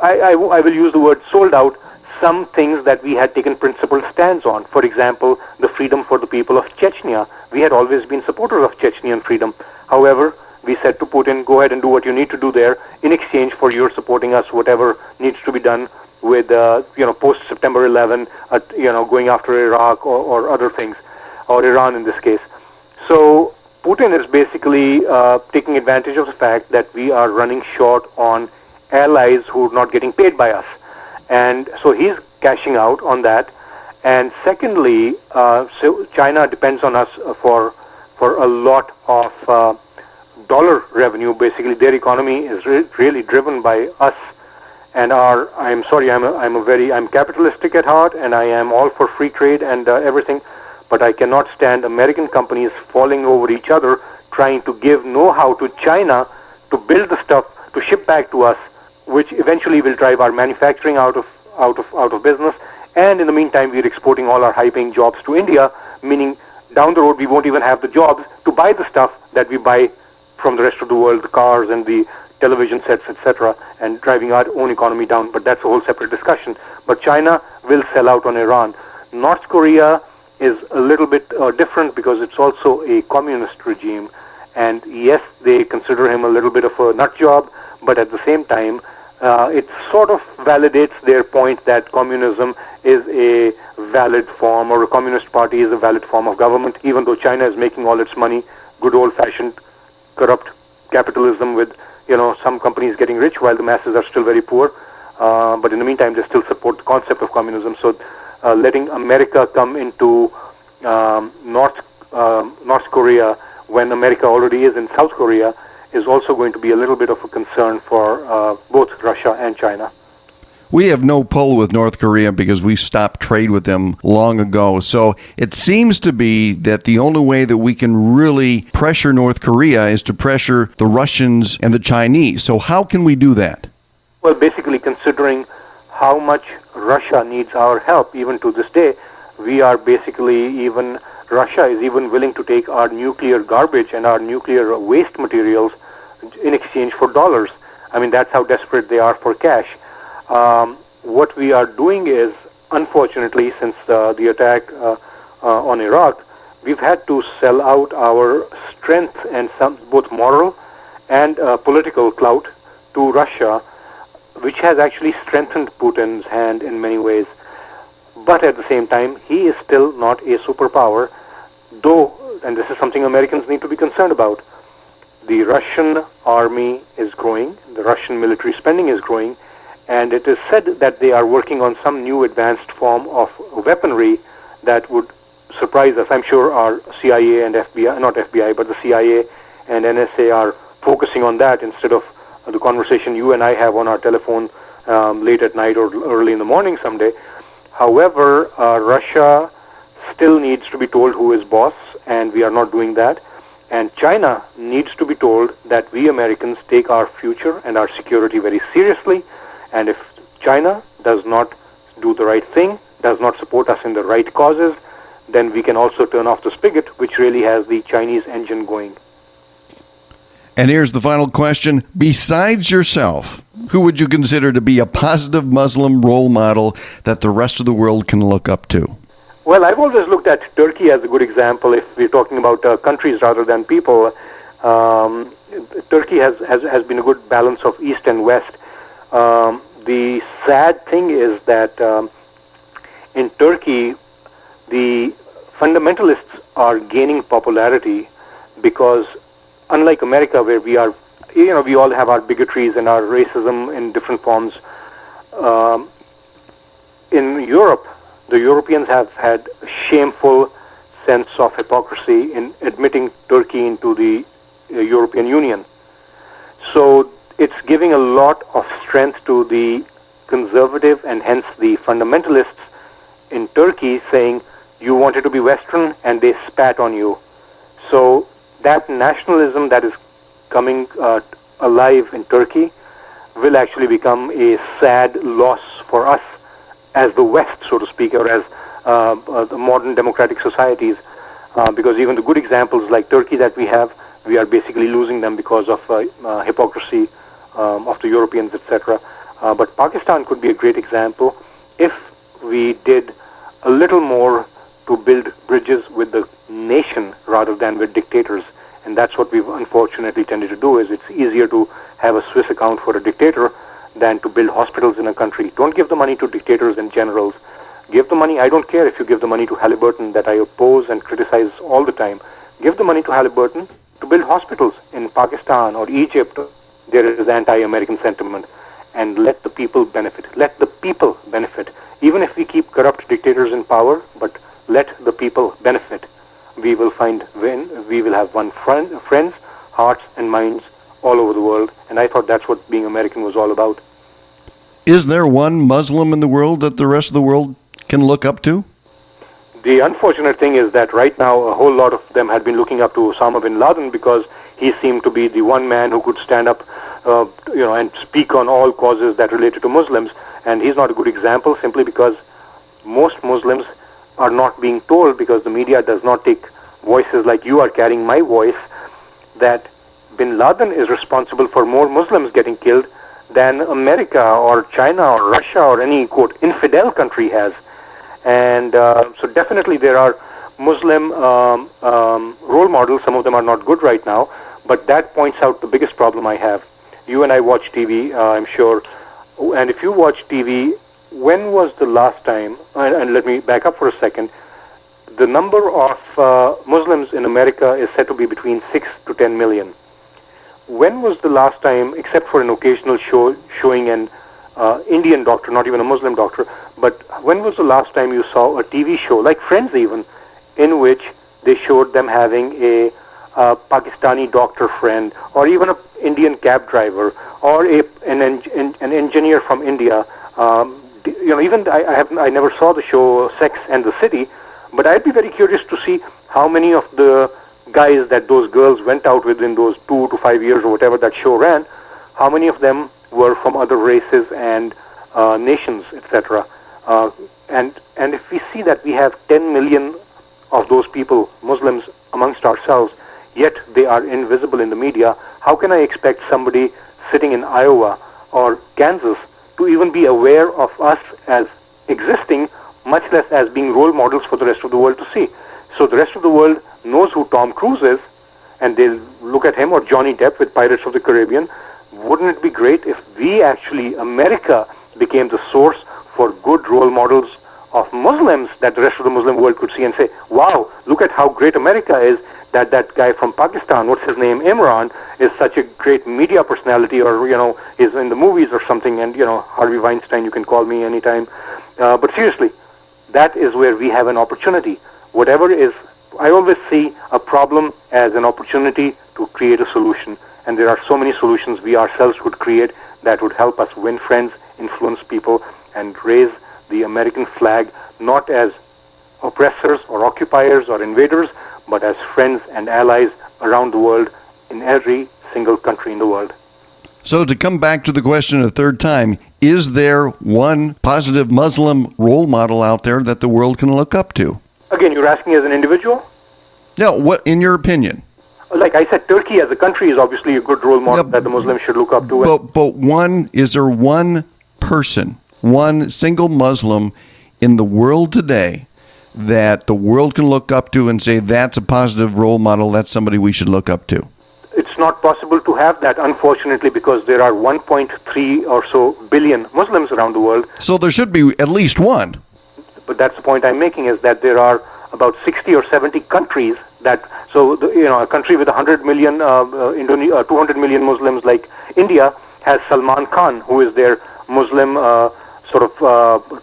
I will use the word sold out some things that we had taken principled stands on. For example, the freedom for the people of Chechnya. We had always been supporters of Chechnyan freedom. However, we said to Putin, go ahead and do what you need to do there in exchange for your supporting us, whatever needs to be done with, post-September 11, going after Iraq or other things, or Iran in this case. So Putin is basically taking advantage of the fact that we are running short on allies who are not getting paid by us. And so he's cashing out on that. And secondly, so China depends on us for a lot of dollar revenue. Basically, their economy is really driven by us. And I'm capitalistic at heart, and I am all for free trade and everything, but I cannot stand American companies falling over each other, trying to give know-how to China to build the stuff to ship back to us, which eventually will drive our manufacturing out of business. And in the meantime, we're exporting all our high-paying jobs to India, meaning down the road we won't even have the jobs to buy the stuff that we buy from the rest of the world, the cars and the television sets, etc., and driving our own economy down. But that's a whole separate discussion. But China will sell out on Iran. North Korea is a little bit different because it's also a communist regime. And yes, they consider him a little bit of a nut job, but at the same time, it sort of validates their point that communism is a valid form, or a communist party is a valid form of government, even though China is making all its money, good old-fashioned corrupt capitalism with, some companies getting rich while the masses are still very poor. But in the meantime, they still support the concept of communism. So letting America come into North Korea when America already is in South Korea is also going to be a little bit of a concern for both Russia and China. We have no pull with North Korea because we stopped trade with them long ago. So it seems to be that the only way that we can really pressure North Korea is to pressure the Russians and the Chinese. So how can we do that? Well, basically, considering how much Russia needs our help, even to this day, Russia is even willing to take our nuclear garbage and our nuclear waste materials in exchange for dollars. I mean, that's how desperate they are for cash. What we are doing is, unfortunately, since the attack on Iraq, we've had to sell out our strength and some both moral and political clout to Russia, which has actually strengthened Putin's hand in many ways. But at the same time, he is still not a superpower, though, and this is something Americans need to be concerned about, the Russian army is growing, the Russian military spending is growing, and it is said that they are working on some new advanced form of weaponry that would surprise us. I'm sure our CIA and FBI, not FBI, but the CIA and NSA are focusing on that instead of the conversation you and I have on our telephone late at night or early in the morning someday. However, Russia still needs to be told who is boss, and we are not doing that. And China needs to be told that we Americans take our future and our security very seriously, and if China does not do the right thing, does not support us in the right causes, then we can also turn off the spigot, which really has the Chinese engine going. And here's the final question. Besides yourself, who would you consider to be a positive Muslim role model that the rest of the world can look up to? Well, I've always looked at Turkey as a good example if we're talking about countries rather than people. Turkey has been a good balance of East and West. The sad thing is that in Turkey, the fundamentalists are gaining popularity because unlike America, where we are, we all have our bigotries and our racism in different forms, in Europe, the Europeans have had a shameful sense of hypocrisy in admitting Turkey into the European Union. So it's giving a lot of strength to the conservative and hence the fundamentalists in Turkey saying, you wanted to be Western, and they spat on you. So that nationalism that is coming alive in Turkey will actually become a sad loss for us as the West, so to speak, or as the modern democratic societies, because even the good examples like Turkey that we have, we are basically losing them because of hypocrisy of the Europeans, etc. But Pakistan could be a great example if we did a little more to build bridges with the nation rather than with dictators. And that's what we've unfortunately tended to do. Is it's easier to have a Swiss account for a dictator than to build hospitals in a country. Don't give the money to dictators and generals. Give the money, I don't care if you give the money to Halliburton that I oppose and criticize all the time. Give the money to Halliburton to build hospitals in Pakistan or Egypt. There is anti-American sentiment. And let the people benefit. Let the people benefit. Even if we keep corrupt dictators in power, but let the people benefit. We will we will have friends, hearts and minds all over the world. And I thought that's what being American was all about. Is there one Muslim in the world that the rest of the world can look up to? The unfortunate thing is that right now a whole lot of them had been looking up to Osama bin Laden because he seemed to be the one man who could stand up and speak on all causes that related to Muslims. And he's not a good example simply because most Muslims are not being told, because the media does not take voices like you are carrying my voice, that bin Laden is responsible for more Muslims getting killed than America or China or Russia or any, quote, infidel country has. And so definitely there are Muslim role models. Some of them are not good right now, but that points out the biggest problem I have. You and I watch TV, I'm sure, and if you watch TV, when was the last time, and let me back up for a second, the number of Muslims in America is said to be between 6 to 10 million. When was the last time, except for an occasional showing an Indian doctor, not even a Muslim doctor, but when was the last time you saw a TV show, like Friends even, in which they showed them having a Pakistani doctor friend, or even an Indian cab driver, or an engineer from India? Even I never saw the show Sex and the City, but I'd be very curious to see how many of the guys that those girls went out with in those 2 to 5 years or whatever that show ran, how many of them were from other races and nations, etc. And if we see that we have 10 million of those people, Muslims, amongst ourselves, yet they are invisible in the media, how can I expect somebody sitting in Iowa or Kansas to even be aware of us as existing, much less as being role models for the rest of the world to see? So the rest of the world knows who Tom Cruise is, and they'll look at him, or Johnny Depp with Pirates of the Caribbean. Wouldn't it be great if we actually, America, became the source for good role models of Muslims that the rest of the Muslim world could see and say, wow, look at how great America is, that guy from Pakistan, what's his name, Imran, is such a great media personality, or, is in the movies or something, and, Harvey Weinstein, you can call me anytime. But seriously, that is where we have an opportunity. Whatever is, I always see a problem as an opportunity to create a solution. And there are so many solutions we ourselves could create that would help us win friends, influence people, and raise the American flag not as oppressors or occupiers or invaders, but as friends and allies around the world in every single country in the world. So to come back to the question a third time, is there one positive Muslim role model out there that the world can look up to? Again, you're asking as an individual? No, what, in your opinion? Like I said, Turkey as a country is obviously a good role model that the Muslims should look up to. But is there one person, one single Muslim in the world today that the world can look up to and say that's a positive role model, that's somebody we should look up to? It's not possible to have that, unfortunately, because there are 1.3 or so billion Muslims around the world. So there should be at least one. But that's the point I'm making, is that there are about 60 or 70 countries that, so a country with 100 million, 200 million Muslims like India has Salman Khan, who is their Muslim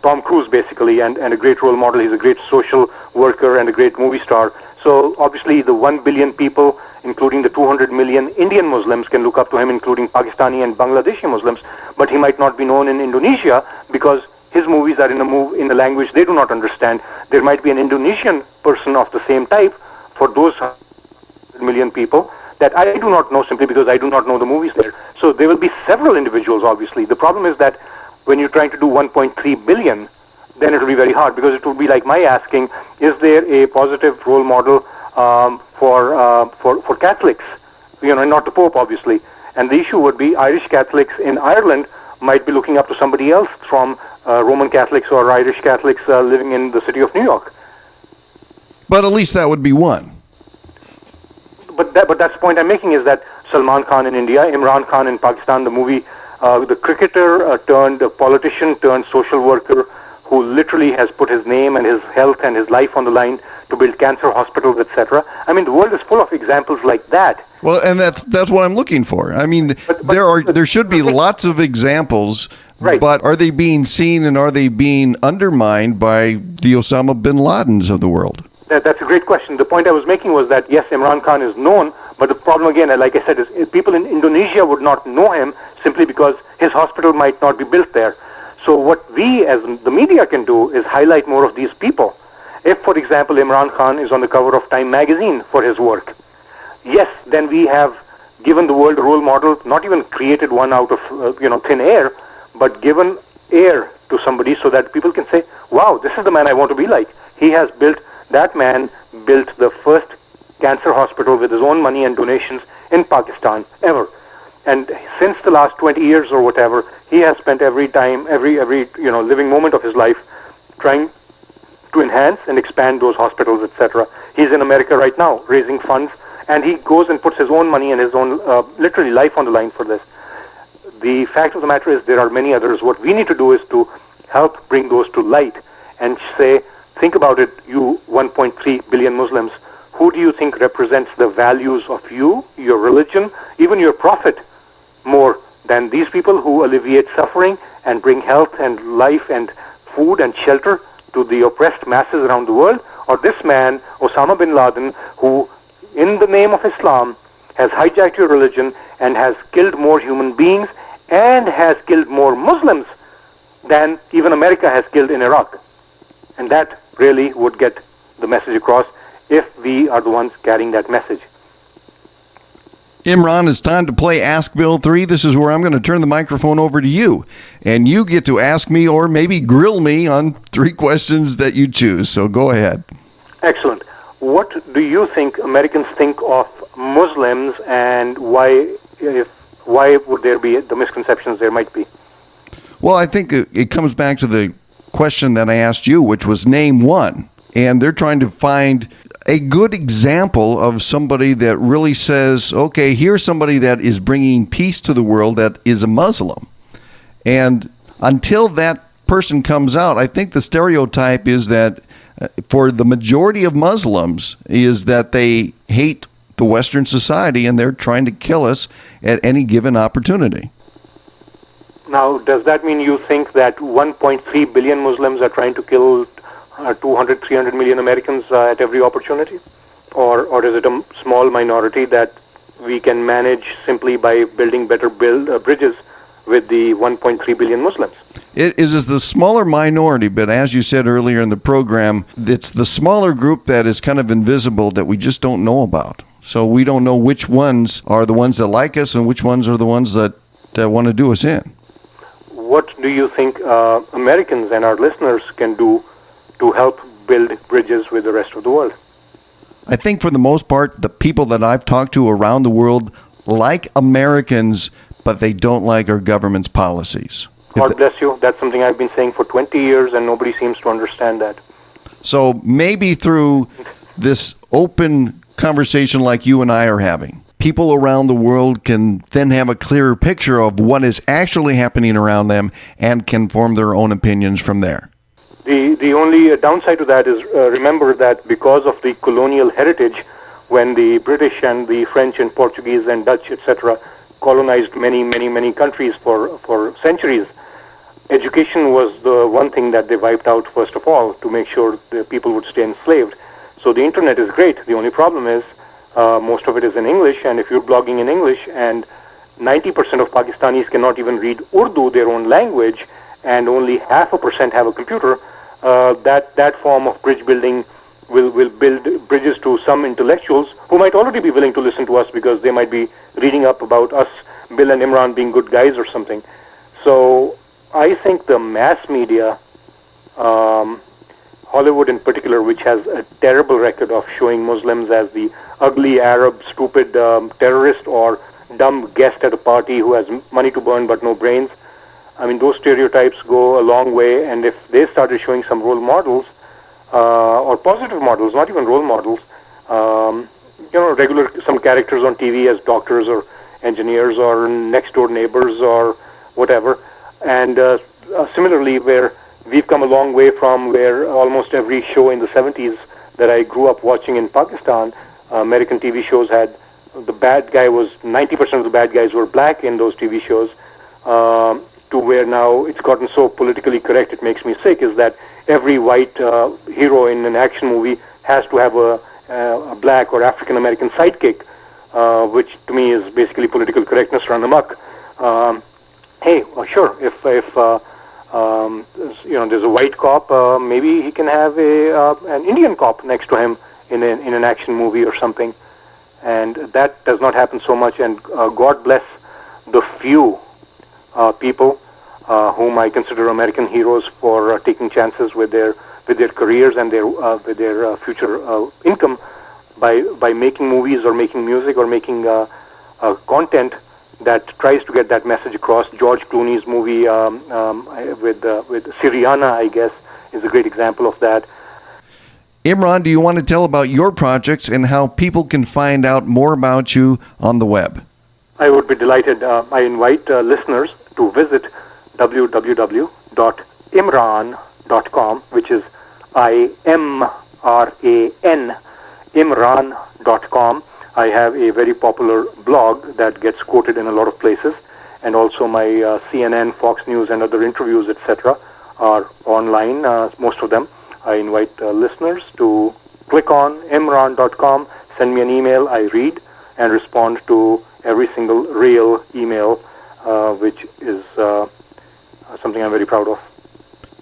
Tom Cruise basically, and a great role model. He's a great social worker and a great movie star. So obviously the 1 billion people, including the 200 million Indian Muslims, can look up to him, including Pakistani and Bangladeshi Muslims. But he might not be known in Indonesia because his movies are in a language they do not understand. There might be an Indonesian person of the same type for those 100 million people that I do not know, simply because I do not know the movies there. So there will be several individuals, obviously. The problem is that when you're trying to do 1.3 billion, then it will be very hard, because it would be like my asking, is there a positive role model for Catholics? Not the Pope, obviously. And the issue would be Irish Catholics in Ireland might be looking up to somebody else from Roman Catholics or Irish Catholics living in the city of New York. But at least that would be one. But that's the point I'm making, is that Salman Khan in India, Imran Khan in Pakistan, the movie, the cricketer turned politician turned social worker, who literally has put his name and his health and his life on the line to build cancer hospitals, etc. I mean, the world is full of examples like that. Well, and that's what I'm looking for. I mean, there should be lots of examples, right. But are they being seen and are they being undermined by the Osama bin Ladens of the world? That's a great question. The point I was making was that, yes, Imran Khan is known, but the problem, again, like I said, is people in Indonesia would not know him simply because his hospital might not be built there. So what we as the media can do is highlight more of these people. If, for example, Imran Khan is on the cover of Time magazine for his work, yes, then we have given the world a role model, not even created one out of thin air, but given air to somebody so that people can say, wow, this is the man I want to be like. That man built the first cancer hospital with his own money and donations in Pakistan ever. And since the last 20 years or whatever, he has spent every living moment of his life trying to enhance and expand those hospitals, etc. He's in America right now raising funds, and he goes and puts his own money and his own literally life on the line for this. The fact of the matter is there are many others. What we need to do is to help bring those to light and say, think about it, you 1.3 billion Muslims. Who do you think represents the values of you, your religion, even your prophet, more than these people who alleviate suffering and bring health and life and food and shelter to the oppressed masses around the world? Or this man, Osama bin Laden, who, in the name of Islam, has hijacked your religion and has killed more human beings and has killed more Muslims than even America has killed in Iraq? And that really would get the message across if we are the ones carrying that message. Imran, it's time to play Ask Bill 3. This is where I'm going to turn the microphone over to you, and you get to ask me or maybe grill me on 3 questions that you choose. So go ahead. Excellent. What do you think Americans think of Muslims, and why would there be the misconceptions there might be? Well, I think it comes back to the question that I asked you, which was name one. And they're trying to find a good example of somebody that really says, okay, here's somebody that is bringing peace to the world that is a Muslim. And until that person comes out, I think the stereotype is that for the majority of Muslims is that they hate the Western society and they're trying to kill us at any given opportunity. Now, does that mean you think that 1.3 billion Muslims are trying to kill 200, 300 million Americans at every opportunity? Or is it a small minority that we can manage simply by building better bridges with the 1.3 billion Muslims? It is the smaller minority, but as you said earlier in the program, it's the smaller group that is kind of invisible that we just don't know about. So we don't know which ones are the ones that like us and which ones are the ones that want to do us in. What do you think Americans and our listeners can do to help build bridges with the rest of the world? I think for the most part, the people that I've talked to around the world like Americans, but they don't like our government's policies. God bless you. That's something I've been saying for 20 years, and nobody seems to understand that. So maybe through this open conversation like you and I are having, people around the world can then have a clearer picture of what is actually happening around them and can form their own opinions from there. The only downside to that is remember that because of the colonial heritage, when the British and the French and Portuguese and Dutch, etc., colonized many countries for centuries, education was the one thing that they wiped out first of all to make sure the people would stay enslaved. So the internet is great. The only problem is most of it is in English, and if you're blogging in English and 90% of Pakistanis cannot even read Urdu, their own language, and only 0.5% have a computer, that form of bridge building will build bridges to some intellectuals who might already be willing to listen to us because they might be reading up about us, Bill and Imran, being good guys or something. So I think the mass media, Hollywood in particular, which has a terrible record of showing Muslims as the ugly, Arab, stupid terrorist or dumb guest at a party who has money to burn but no brains. I mean, those stereotypes go a long way, and if they started showing some role models, or positive models, not even role models, some characters on TV as doctors or engineers or next-door neighbors or whatever, and similarly, where we've come a long way from where almost every show in the 70s that I grew up watching in Pakistan, American TV shows had the bad guy was 90% of the bad guys were black in those TV shows, to where now it's gotten so politically correct it makes me sick, is that every white hero in an action movie has to have a black or African American sidekick, which to me is basically political correctness run amok. Hey, sure, if there's a white cop, maybe he can have an Indian cop next to him in an action movie or something, and that does not happen so much. And God bless the few people whom I consider American heroes for taking chances with their careers and with their future income by making movies or making music or making content that tries to get that message across. George Clooney's movie with Syriana, I guess, is a great example of that. Imran, do you want to tell about your projects and how people can find out more about you on the web? I would be delighted. I invite listeners to visit www.imran.com, which is IMRAN, Imran.com. I have a very popular blog that gets quoted in a lot of places, and also my CNN, Fox News, and other interviews, etc., are online, most of them. I invite listeners to click on Imran.com, send me an email, I read and respond to every single real email, which is something I'm very proud of.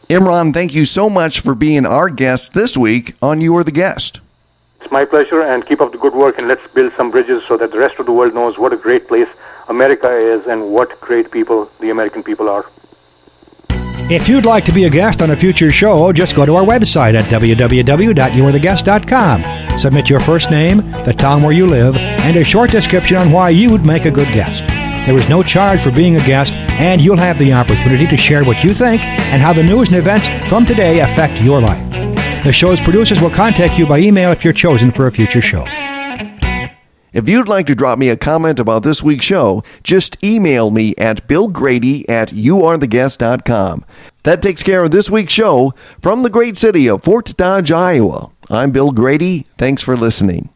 Imran, thank you so much for being our guest this week on You Are the Guest. It's my pleasure, and keep up the good work, and let's build some bridges so that the rest of the world knows what a great place America is and what great people the American people are. If you'd like to be a guest on a future show, just go to our website at www.youarethegust.com. Submit your first name, the town where you live, and a short description on why you would make a good guest. There is no charge for being a guest, and you'll have the opportunity to share what you think and how the news and events from today affect your life. The show's producers will contact you by email if you're chosen for a future show. If you'd like to drop me a comment about this week's show, just email me at billgrady@youaretheguest.com. That takes care of this week's show from the great city of Fort Dodge, Iowa. I'm Bill Grady. Thanks for listening.